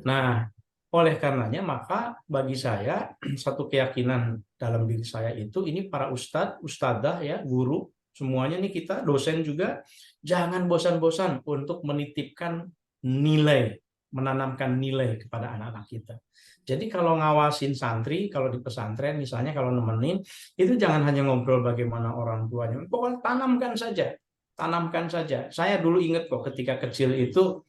Nah, oleh karenanya maka bagi saya satu keyakinan dalam diri saya itu ini para ustadz, ustadzah ya, guru semuanya nih kita dosen juga jangan bosan-bosan untuk menitipkan nilai, menanamkan nilai kepada anak-anak kita. Jadi kalau ngawasin santri, kalau di pesantren misalnya kalau nemenin itu jangan hanya ngobrol bagaimana orang tuanya, pokoknya tanamkan saja. Tanamkan saja. Saya dulu ingat kok ketika kecil itu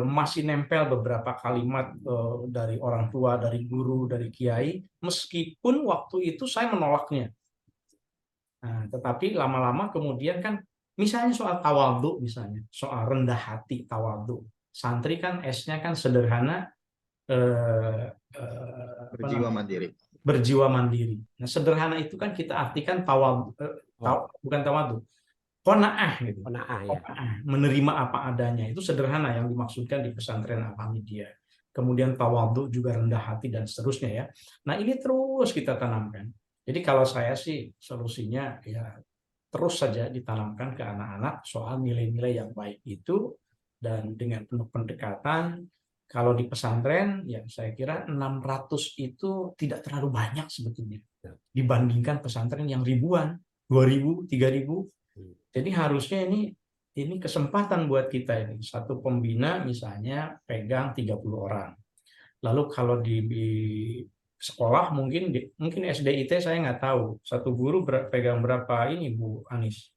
masih nempel beberapa kalimat dari orang tua, dari guru, dari kiai, meskipun waktu itu saya menolaknya. Nah, tetapi lama-lama kemudian kan, misalnya soal tawadhu, misalnya soal rendah hati tawadhu. Santri kan S-nya kan sederhana, Berjiwa mandiri. Berjiwa mandiri. Nah, sederhana itu kan kita artikan tawadhu, bukan tawadhu. Qanaah gitu. Qanaah ya. Menerima apa adanya. Itu sederhana yang dimaksudkan di pesantren Al-Hamidiyah. Kemudian tawadhu juga rendah hati dan seterusnya ya. Nah, ini terus kita tanamkan. Jadi kalau saya sih solusinya ya terus saja ditanamkan ke anak-anak soal nilai-nilai yang baik itu, dan dengan penuh pendekatan. Kalau di pesantren ya saya kira 600 itu tidak terlalu banyak sebetulnya dibandingkan pesantren yang ribuan, 2000, 3000. Jadi harusnya ini kesempatan buat kita ini. Satu pembina misalnya pegang 30 orang. Lalu kalau di sekolah mungkin SDIT saya nggak tahu. Satu guru pegang berapa ini Bu Anis?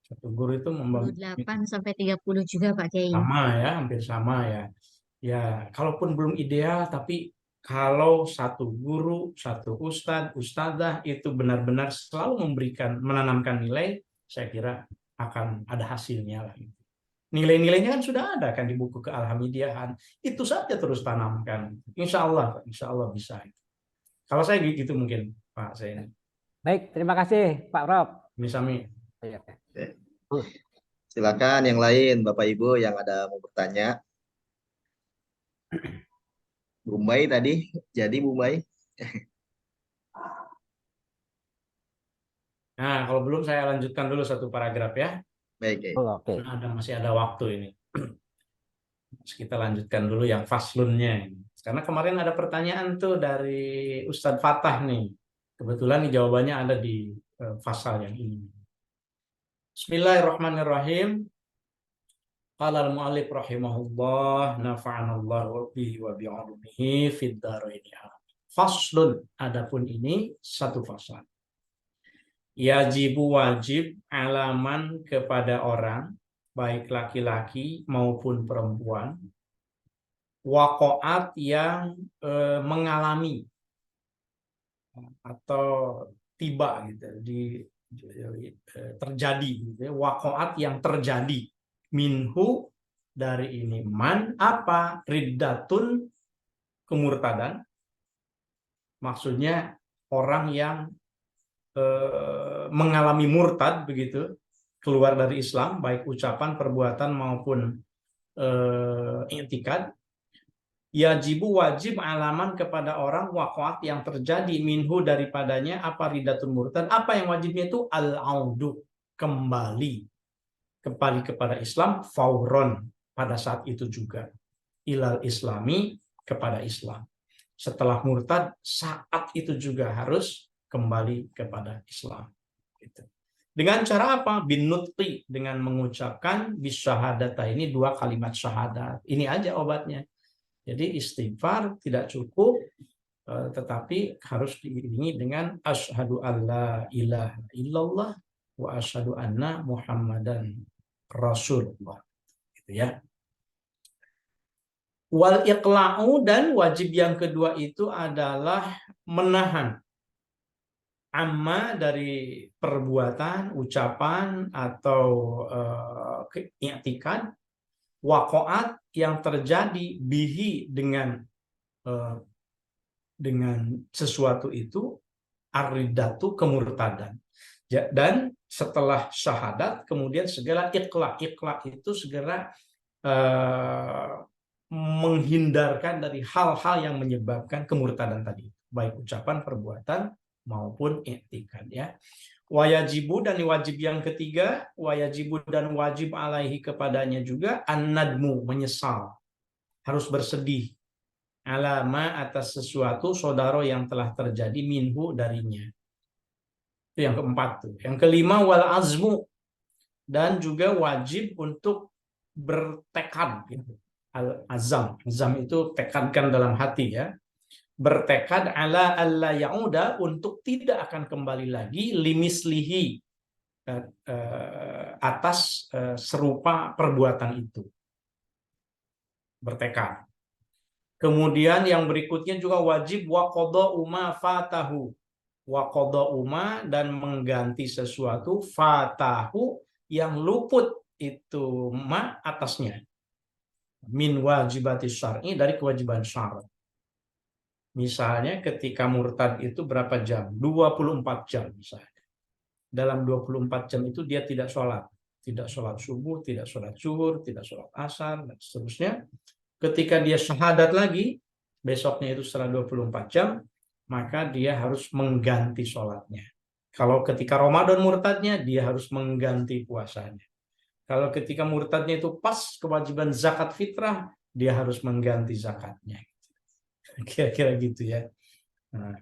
Satu guru itu 28 sampai 30 juga Pak Kiai. Sama ya, hampir sama ya. Ya, kalaupun belum ideal tapi kalau satu guru, satu ustadz, ustadzah itu benar-benar selalu menanamkan nilai, saya kira akan ada hasilnya lah. Nilai-nilainya kan sudah ada kan di buku Al-Hamidiyahan. Itu saja terus tanamkan. Insya Allah bisa. Kalau saya gitu mungkin Pak Zain. Baik, terima kasih Pak Rob. Misami. Iya. Silakan yang lain, Bapak Ibu yang ada mau bertanya. Bumbai tadi, jadi Bumbai. Nah, kalau belum saya lanjutkan dulu satu paragraf ya. Baik. Oke. Masih ada waktu ini. Kita lanjutkan dulu yang faslunnya. Karena kemarin ada pertanyaan tuh dari Ustadz Fatah nih. Kebetulan nih jawabannya ada di fasal yang ini. Bismillahirrahmanirrahim. Qala al-mu'allif rahimahullah nafa'anallahu bihi wa bi'ulumihi fid dharain. Faslun, adapun ini satu fasal. Yajibu wajib alaman kepada orang baik laki-laki maupun perempuan waqa'at yang mengalami atau tiba gitu terjadi gitu ya, waqa'at yang terjadi minhu dari ini man apa riddatun kemurtadan, maksudnya orang yang mengalami murtad begitu, keluar dari Islam baik ucapan, perbuatan maupun i'tikad. Yajibu wajib alaman kepada orang waqa'at yang terjadi minhu daripadanya apa riddatun murtad, apa yang wajibnya itu al-audu kembali kepada Islam fauron pada saat itu juga ilal islami kepada Islam. Setelah murtad saat itu juga harus kembali kepada Islam. Gitu. Dengan cara apa? Binutqi, dengan mengucapkan bisyahadata ini 2 kalimat syahadat. Ini aja obatnya. Jadi istighfar tidak cukup, tetapi harus diiringi dengan asyhadu alla ilaha illallah wa asyhadu anna Muhammadan Rasulullah. Gitu ya. Wal iqla'u, dan wajib yang kedua itu adalah menahan amma dari perbuatan, ucapan atau i'tikad waqa'at yang terjadi bihi dengan sesuatu itu ar-riddatu kemurtadan. Dan setelah syahadat kemudian segala iqla itu segera menghindarkan dari hal-hal yang menyebabkan kemurtadan tadi, baik ucapan, perbuatan maupun i'tikad ya. Wayajibu, dan wajib yang ketiga, wayajibu dan wajib alaihi kepadanya juga an-nadmu, menyesal, harus bersedih alama atas sesuatu saudara yang telah terjadi minhu darinya. Itu yang keempat tuh. Yang kelima wal azmu, dan juga wajib untuk bertekad gitu. Al-azam, azam itu tekadkan dalam hati ya. Bertekad ala alla ya'uda, untuk tidak akan kembali lagi limislihi atas serupa perbuatan itu. Bertekad. Kemudian yang berikutnya juga wajib waqada'u ma fatahu. Waqada'u ma, dan mengganti sesuatu fatahu yang luput itu ma atasnya. Min wajibati syar'i, dari kewajiban syar'i. Misalnya ketika murtad itu berapa jam? 24 jam misalnya. Dalam 24 jam itu dia tidak sholat. Tidak sholat subuh, tidak sholat zuhur, tidak sholat asar, dan seterusnya. Ketika dia syahadat lagi, besoknya itu setelah 24 jam, maka dia harus mengganti sholatnya. Kalau ketika Ramadan murtadnya, dia harus mengganti puasanya. Kalau ketika murtadnya itu pas kewajiban zakat fitrah, dia harus mengganti zakatnya. Kira-kira gitu ya. Nah,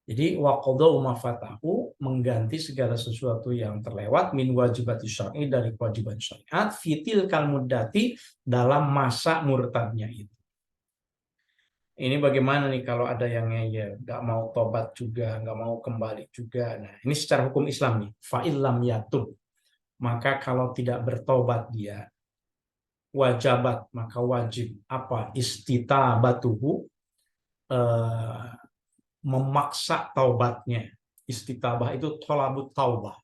jadi waqada'u ma fatahu, mengganti segala sesuatu yang terlewat min wajibati syar'i, dari kewajiban syariat fitil kal muddati, dalam masa murtadnya itu. Ini bagaimana nih kalau ada yang ngeyel, nggak mau tobat juga, nggak mau kembali juga. Nah, ini secara hukum Islam nih. Fa'il lam yatub, maka kalau tidak bertobat dia, wajabat, maka wajib apa? Istitabatuhu, memaksa taubatnya. Istitabah itu tolabut taubah,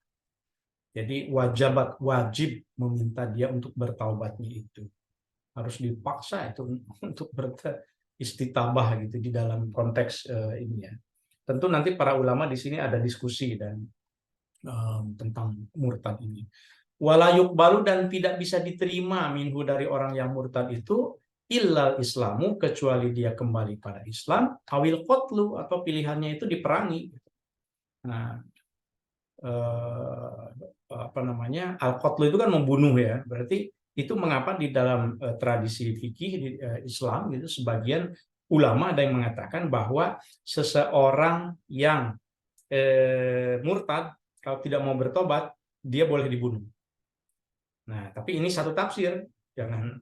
Jadi wajib meminta dia untuk bertaubatnya itu. Harus dipaksa itu untuk istitabah gitu di dalam konteks ini ya. Tentu nanti para ulama di sini ada diskusi dan tentang murtad ini. Wala yuqbalu, dan tidak bisa diterima minhu dari orang yang murtad itu illal islamu, kecuali dia kembali pada Islam, awil qatlu, atau pilihannya itu diperangi. Nah, apa namanya, al-qatlu itu kan membunuh ya, berarti itu mengapa di dalam tradisi fikih Islam itu sebagian ulama ada yang mengatakan bahwa seseorang yang murtad kalau tidak mau bertobat dia boleh dibunuh. Nah, tapi ini satu tafsir, jangan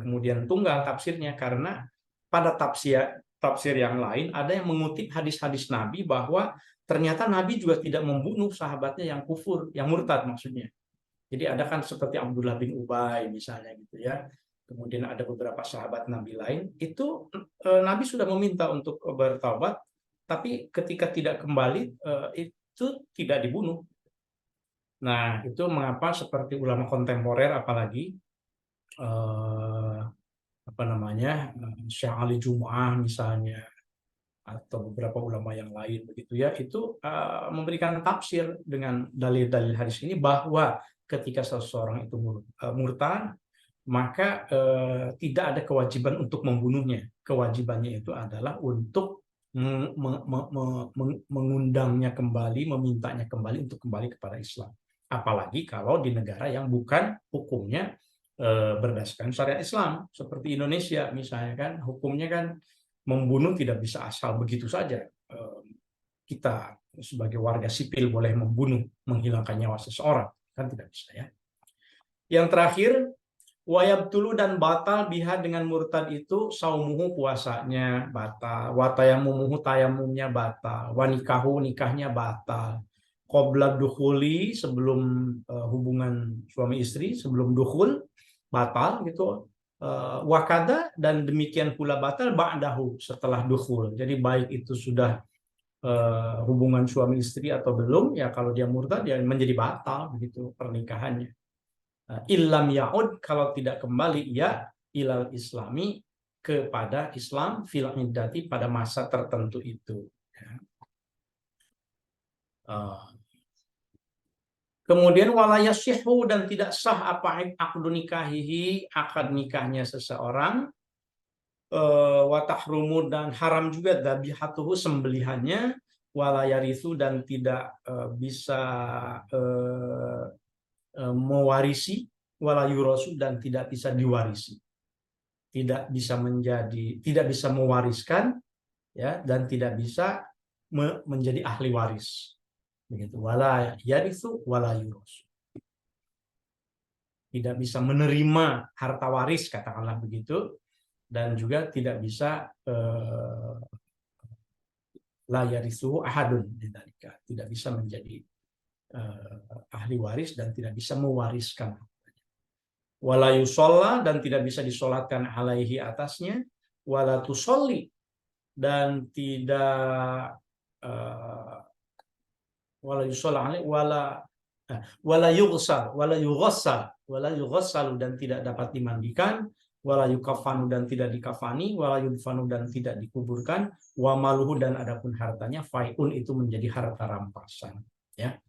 kemudian tunggal tafsirnya, karena pada tafsir yang lain ada yang mengutip hadis-hadis Nabi bahwa ternyata Nabi juga tidak membunuh sahabatnya yang kufur, yang murtad maksudnya. Jadi ada kan seperti Abdullah bin Ubay misalnya gitu ya. Kemudian ada beberapa sahabat Nabi lain, itu Nabi sudah meminta untuk bertaubat, tapi ketika tidak kembali itu tidak dibunuh. Nah, itu mengapa seperti ulama kontemporer apalagi apa namanya, Syekh Ali Jumu'ah misalnya, atau beberapa ulama yang lain begitu ya, itu memberikan tafsir dengan dalil-dalil hadis ini bahwa ketika seseorang itu murtad, maka tidak ada kewajiban untuk membunuhnya. Kewajibannya itu adalah untuk mengundangnya kembali, memintanya kembali untuk kembali kepada Islam. Apalagi kalau di negara yang bukan hukumnya berdasarkan syariat Islam, seperti Indonesia misalnya kan, hukumnya kan membunuh tidak bisa asal begitu saja. Kita sebagai warga sipil boleh membunuh, menghilangkan nyawa seseorang, kan tidak bisa ya. Yang terakhir, wayabtulu, dan batal biha dengan murtad itu, saumuhu, puasanya batal, watayamumuhu, tayamumnya batal, wanikahu, nikahnya batal, qoblad dukhuli, sebelum hubungan suami istri, sebelum dukhul batal gitu. Wakada, dan demikian pula batal ba'dahu, setelah dukhul. Jadi baik itu sudah hubungan suami istri atau belum, ya kalau dia murtad ya menjadi batal begitu pernikahannya. Illam ya'ud, kalau tidak kembali ya ilal islami, kepada Islam, fil iddati, pada masa tertentu itu. Kemudian walayasyihu, dan tidak sah apa akdu nikahihi, akad nikahnya seseorang, watahrumu, dan haram juga dabihatuhu, sembelihannya, walayarithu, dan tidak bisa mewarisi, walayurosu, dan tidak bisa diwarisi, tidak bisa mewariskan ya, dan tidak bisa menjadi ahli waris. Begitu, wala yaritsu wala yurus, tidak bisa menerima harta waris, katakanlah begitu, dan juga tidak bisa la yaritsu ahadun, tidak bisa menjadi ahli waris dan tidak bisa mewariskan. Wala yusalla, dan tidak bisa disolatkan alaihi, atasnya, wala tusolli, dan tidak wala yusalla alaihi, wala yughsal, dan tidak dapat dimandikan, wala yukafanu, dan tidak dikafani, wala yudfanu, dan tidak dikuburkan, wa maluhu, dan adapun hartanya, fai'un, itu menjadi harta rampasan. Ya,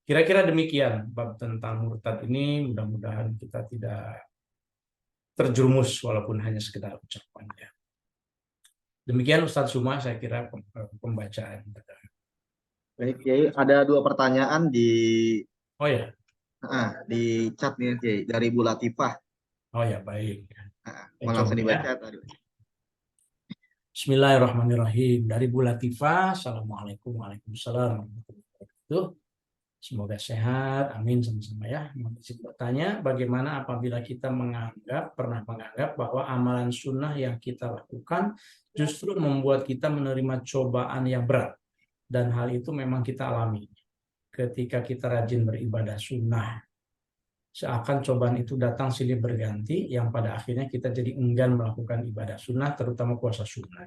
kira-kira demikian bab tentang murtad ini. Mudah-mudahan kita tidak terjerumus walaupun hanya sekedar ucapan ya. Demikian Ustadz Suma, saya kira pembacaan. Baik, Kiai, ada 2 pertanyaan di chat nih, Kiai, dari Bu Latifah. Oh ya, baik. Langsung dibaca tadi. Bismillahirrahmanirrahim. Dari Bu Latifah, Assalamualaikum, waalaikumsalam warahmatullahi wabarakatuh. Semoga sehat, amin sama-sama ya. Masih bertanya, bagaimana apabila kita pernah menganggap bahwa amalan sunnah yang kita lakukan justru membuat kita menerima cobaan yang berat, dan hal itu memang kita alami. Ketika kita rajin beribadah sunnah, seakan cobaan itu datang silih berganti, yang pada akhirnya kita jadi enggan melakukan ibadah sunnah, terutama puasa sunnah.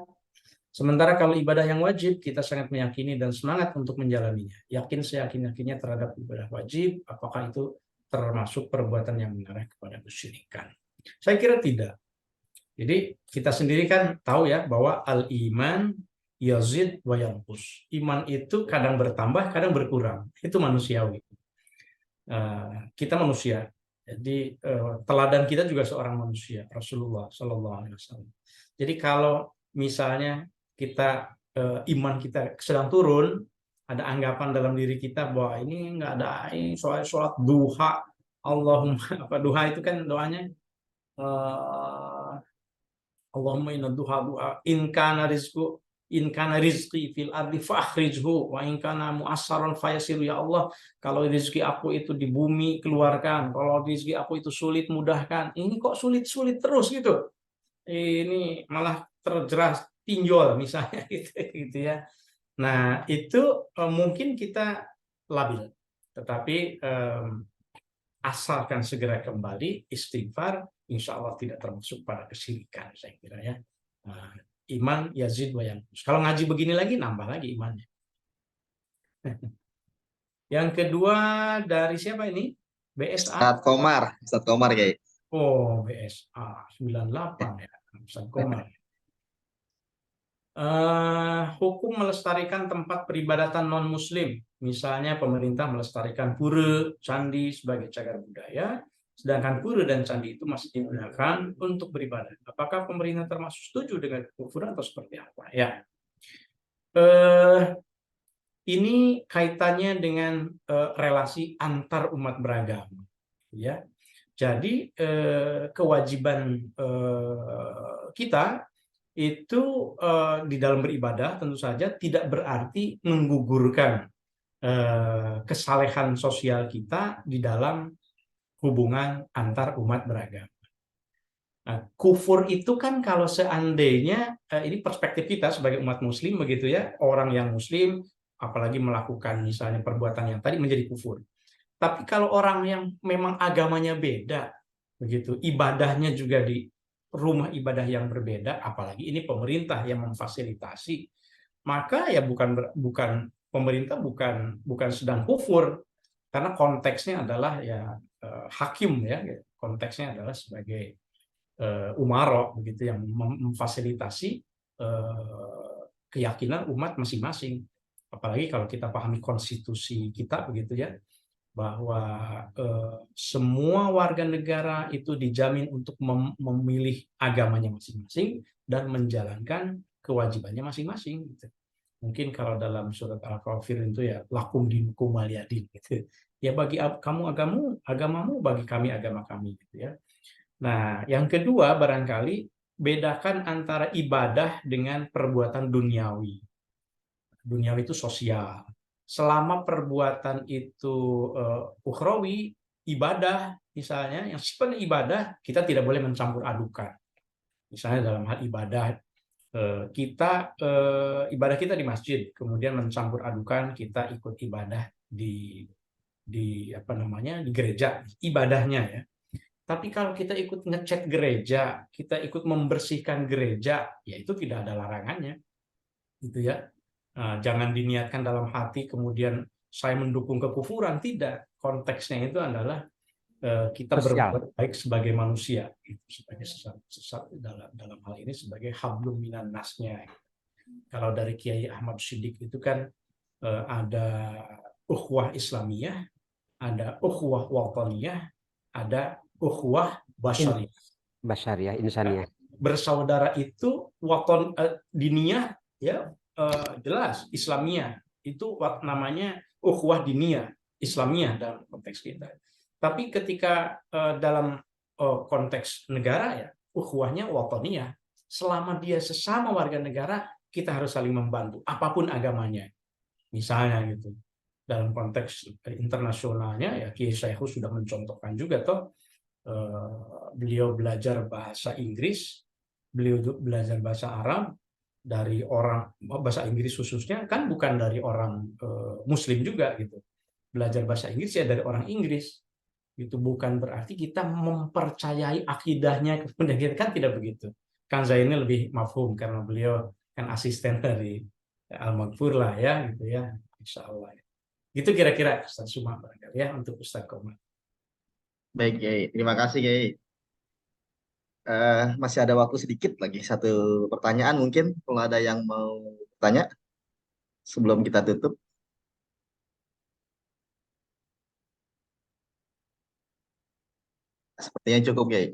Sementara kalau ibadah yang wajib, kita sangat meyakini dan semangat untuk menjalaninya. Yakin seyakin-yakinnya terhadap ibadah wajib, apakah itu termasuk perbuatan yang mengarah kepada kesyirikan. Saya kira tidak. Jadi kita sendiri kan tahu ya bahwa al-iman yazid wa yanqus. Iman itu kadang bertambah, kadang berkurang. Itu manusiawi. Kita manusia. Jadi teladan kita juga seorang manusia, Rasulullah Shallallahu Alaihi Wasallam. Jadi kalau misalnya kita iman kita sedang turun, ada anggapan dalam diri kita bahwa ini nggak ada ini sholat duha, Allahumma apa duha itu kan doanya Allahumma inna duha in kana rizqi fil ardi fakhrijhu wa in kana mu'assaran fayasiru, ya Allah, kalau rezeki aku itu di bumi keluarkan, kalau rezeki aku itu sulit mudahkan. Ini kok sulit-sulit terus gitu. Ini malah terjeras pinjol misalnya gitu ya. Nah, itu mungkin kita labil. Tetapi asalkan segera kembali istighfar, insya Allah tidak termasuk pada kesyirikan, saya kira ya. Iman yazid wa yanqus. Kalau ngaji begini lagi nambah lagi imannya. Yang kedua dari siapa ini? BSA. Ustadz Komar kayak. Oh, BSA 98 ya. Ustadz Komar. Hukum melestarikan tempat peribadatan non-muslim. Misalnya pemerintah melestarikan pura, candi sebagai cagar budaya, sedangkan pura dan candi itu masih digunakan untuk beribadah. Apakah pemerintah termasuk setuju dengan kekufuran atau seperti apa? Ya, ini kaitannya dengan relasi antar umat beragama. Ya, jadi kewajiban kita itu di dalam beribadah tentu saja tidak berarti menggugurkan kesalehan sosial kita di dalam hubungan antar umat beragama. Nah, kufur itu kan kalau seandainya ini perspektif kita sebagai umat muslim begitu ya, orang yang muslim apalagi melakukan misalnya perbuatan yang tadi menjadi kufur. Tapi kalau orang yang memang agamanya beda begitu, ibadahnya juga di rumah ibadah yang berbeda, apalagi ini pemerintah yang memfasilitasi, maka ya bukan pemerintah bukan sedang kufur, karena konteksnya adalah ya hakim ya, konteksnya adalah sebagai umaro begitu yang memfasilitasi keyakinan umat masing-masing. Apalagi kalau kita pahami konstitusi kita begitu ya, bahwa semua warga negara itu dijamin untuk memilih agamanya masing-masing dan menjalankan kewajibannya masing-masing. Gitu. Mungkin kalau dalam surat Al-Kafir itu ya lakum dinukum waliyadin gitu. Ya bagi kamu agamamu, bagi kami agama kami gitu ya. Nah, yang kedua barangkali bedakan antara ibadah dengan perbuatan duniawi. Duniawi itu sosial. Selama perbuatan itu ukhrawi, ibadah misalnya, yang sifatnya ibadah, kita tidak boleh mencampur adukan. Misalnya dalam hal ibadah, ibadah kita di masjid, kemudian mencampur adukan, kita ikut ibadah di gereja, ibadahnya ya. Tapi kalau kita ikut ngecat gereja, kita ikut membersihkan gereja, ya itu tidak ada larangannya, gitu ya. Jangan diniatkan dalam hati kemudian saya mendukung kekufuran, tidak. Konteksnya itu adalah kita berbuat baik sebagai manusia, sebagai sesat dalam hal ini sebagai hablum minan nasnya. Kalau dari Kiai Ahmad Siddiq itu kan ada ukhuwah Islamiyah, ada ukhuwah wataniyah, ada ukhuwah basyariyah, insaniyah. Bersaudara itu waton diniyah ya. Jelas Islamiyah itu namanya ukhuwah diniyah Islamiyah dalam konteks kita. Tapi ketika dalam konteks negara ya ukhuwahnya wataniyah. Selama dia sesama warga negara, kita harus saling membantu apapun agamanya. Misalnya gitu. Dalam konteks internasionalnya ya Kiai Saihu sudah mencontohkan juga toh, beliau belajar bahasa Inggris, beliau belajar bahasa Arab dari orang bahasa Inggris khususnya kan bukan dari orang Muslim juga gitu. Belajar bahasa Inggris ya dari orang Inggris. Itu bukan berarti kita mempercayai akidahnya kemudian kan tidak begitu. Kang Zaini lebih mafhum karena beliau kan asisten dari Al-Maghfur lah ya gitu ya, insya Allah. Itu kira-kira Ustaz Suma barangkali ya untuk Ustaz Komar. Baik, Kiai. Terima kasih, Kiai. Masih ada waktu sedikit lagi, satu pertanyaan mungkin kalau ada yang mau tanya sebelum kita tutup. Sepertinya cukup, Kiai.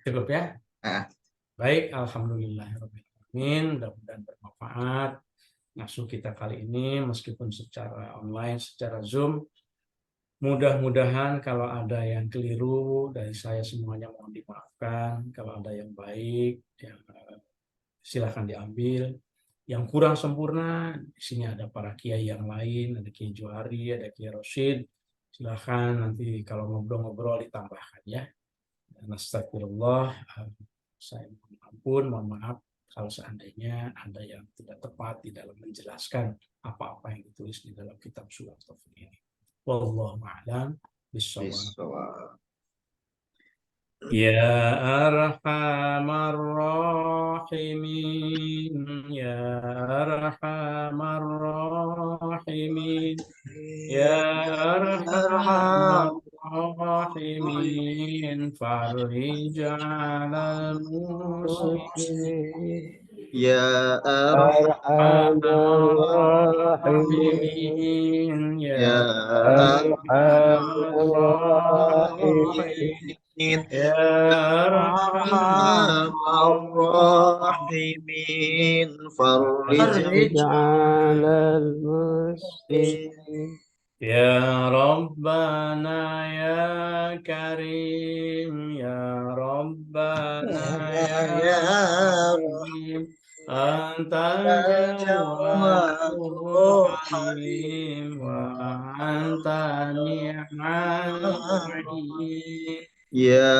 Cukup ya? Ah. Baik, alhamdulillahirrahmanirrahim. Mudah-mudahan bermanfaat ngasuh kita kali ini meskipun secara online, secara Zoom. Mudah-mudahan kalau ada yang keliru dari saya semuanya mohon dimaafkan. Kalau ada yang baik, ya, silahkan diambil. Yang kurang sempurna, di sini ada para kiai yang lain, ada Kiai Johari, ada Kiai Rosyid. Silahkan nanti kalau ngobrol-ngobrol ditambahkan ya. Dan astagfirullah, saya mohon ampun, mohon maaf kalau seandainya ada yang tidak tepat di dalam menjelaskan apa-apa yang ditulis di dalam kitab Sulam Taufik ini. Wallahu a'lam bishawab. Bismillah. Ya arhamar rahimin, ya arhamar rahimin, ya arhamar rahimin, farij 'alal muslimin. Ya Arhamar Rahimin, ya Arhamar Rahimin, ya Arhamar Rahimin, farij 'alal muslimin. Ya Rabbana ya Karim, ya Rabbana ya Karim, Anta Jawwabur Halim, wa Anta Ni'mal Mu'in. Ya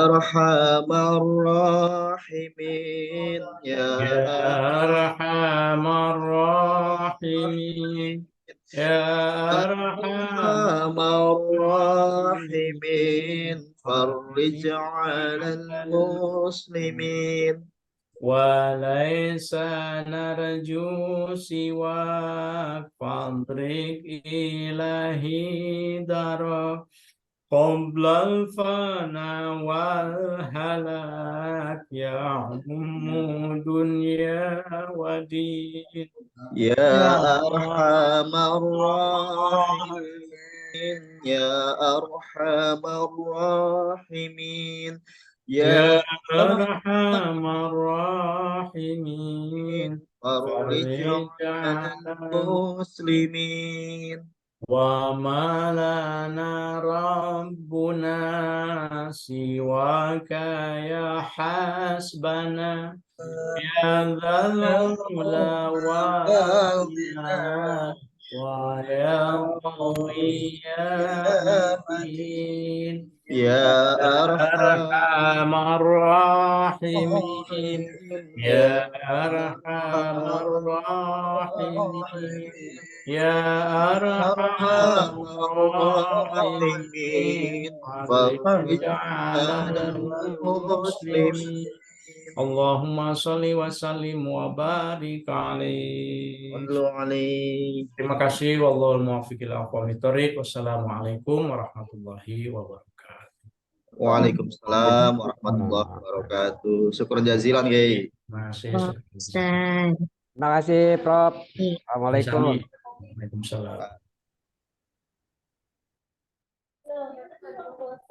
Arhamar Rahimin, Ya Arhamar Rahimin, ya Arhamar Rahimin, farij 'alal muslimin. وليس نرجو سواك فاضرك إلهي درا قبل الفنا والهلاك يعم دنيا ودين. Ya Arhamar Rahimin, Ya Arhamar Rahimin, Ya Ya Arhamar Rahimin, farij 'alal muslimin. وما لنا ربنا سواك يا حسبنا يا ذا العلا والغنى ويا قوي يا متين. Ya أرحم الراحمين، يا أرحم الراحمين، يا أرحم الراحمين، فرج على المسلمين. Allahumma sholli wa sallim wa barik alaih. Terima kasih. Wallahul muwaffiq ila aqwamit thoriq. Wassalamualaikum warahmatullahi wabarakatuh. Waalaikumsalam warahmatullahi wabarakatuh. Syukur jazilan, Kiai. Masih. Ustaz. Terima kasih, Prof. Iya. Assalamualaikum. Waalaikumsalam.